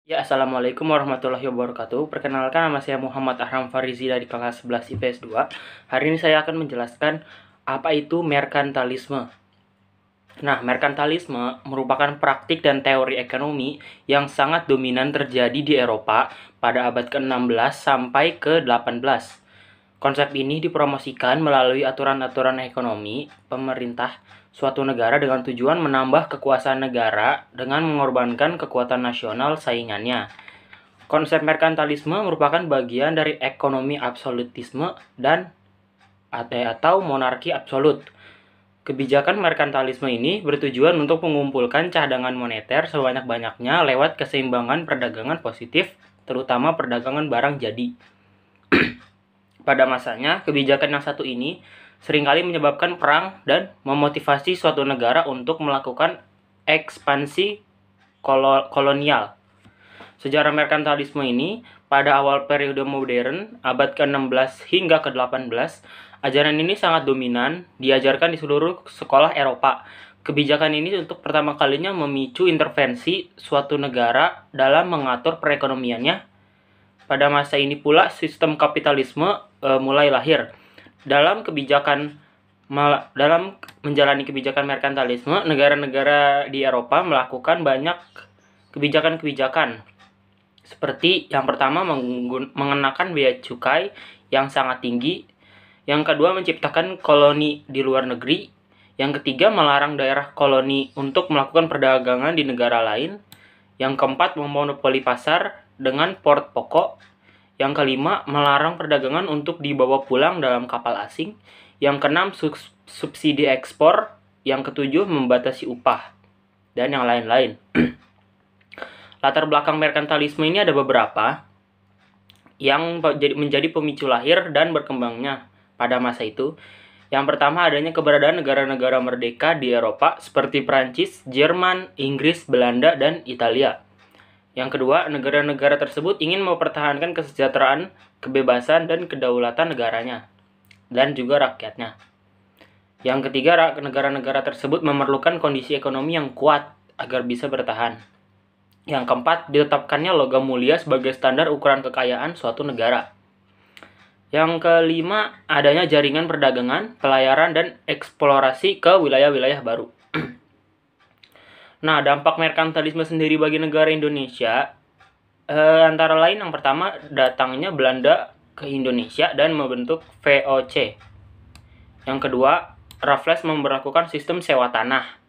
Ya, Assalamualaikum warahmatullahi wabarakatuh. Perkenalkan, nama saya Muhammad Ahram Farizi dari kelas 11 IPS 2. Hari ini saya akan menjelaskan apa itu merkantilisme. Nah, merkantilisme merupakan praktik dan teori ekonomi yang sangat dominan terjadi di Eropa pada abad ke-16 sampai ke-18. Konsep ini dipromosikan melalui aturan-aturan ekonomi pemerintah suatu negara dengan tujuan menambah kekuasaan negara dengan mengorbankan kekuatan nasional saingannya. Konsep merkantilisme merupakan bagian dari ekonomi absolutisme dan atau monarki absolut. Kebijakan merkantilisme ini bertujuan untuk mengumpulkan cadangan moneter sebanyak-banyaknya lewat keseimbangan perdagangan positif, terutama perdagangan barang jadi. Pada masanya, kebijakan yang satu ini seringkali menyebabkan perang dan memotivasi suatu negara untuk melakukan ekspansi kolonial. Sejarah merkantilisme ini pada awal periode modern, abad ke-16 hingga ke-18, ajaran ini sangat dominan diajarkan di seluruh sekolah Eropa. Kebijakan ini untuk pertama kalinya memicu intervensi suatu negara dalam mengatur perekonomiannya. Pada masa ini pula sistem kapitalisme mulai lahir. Dalam menjalani kebijakan merkantilisme, negara-negara di Eropa melakukan banyak kebijakan-kebijakan. Seperti yang pertama mengenakan biaya cukai yang sangat tinggi, yang kedua menciptakan koloni di luar negeri, yang ketiga melarang daerah koloni untuk melakukan perdagangan di negara lain, yang keempat memonopoli pasar dengan port pokok, yang kelima melarang perdagangan untuk dibawa pulang dalam kapal asing, yang keenam subsidi ekspor, yang ketujuh membatasi upah, dan yang lain-lain. Latar belakang merkantilisme ini ada beberapa yang menjadi pemicu lahir dan berkembangnya pada masa itu. Yang pertama, adanya keberadaan negara-negara merdeka di Eropa seperti Prancis, Jerman, Inggris, Belanda, dan Italia. Yang kedua, negara-negara tersebut ingin mempertahankan kesejahteraan, kebebasan, dan kedaulatan negaranya, dan juga rakyatnya. Yang ketiga, negara-negara tersebut memerlukan kondisi ekonomi yang kuat agar bisa bertahan. Yang keempat, ditetapkannya logam mulia sebagai standar ukuran kekayaan suatu negara. Yang kelima, adanya jaringan perdagangan, pelayaran, dan eksplorasi ke wilayah-wilayah baru. Nah, dampak merkantilisme sendiri bagi negara Indonesia, antara lain yang pertama, datangnya Belanda ke Indonesia dan membentuk VOC. Yang kedua, Raffles memberlakukan sistem sewa tanah.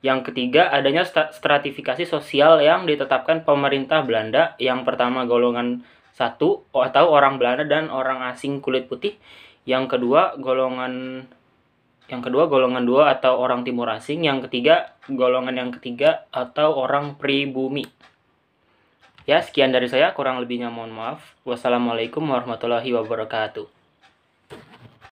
Yang ketiga, adanya stratifikasi sosial yang ditetapkan pemerintah Belanda. Yang pertama, golongan 1 atau orang Belanda dan orang asing kulit putih. Yang kedua, golongan 2 atau orang timur asing. Yang ketiga, golongan yang ketiga atau orang pribumi. Ya, sekian dari saya, kurang lebihnya mohon maaf. Wassalamualaikum warahmatullahi wabarakatuh.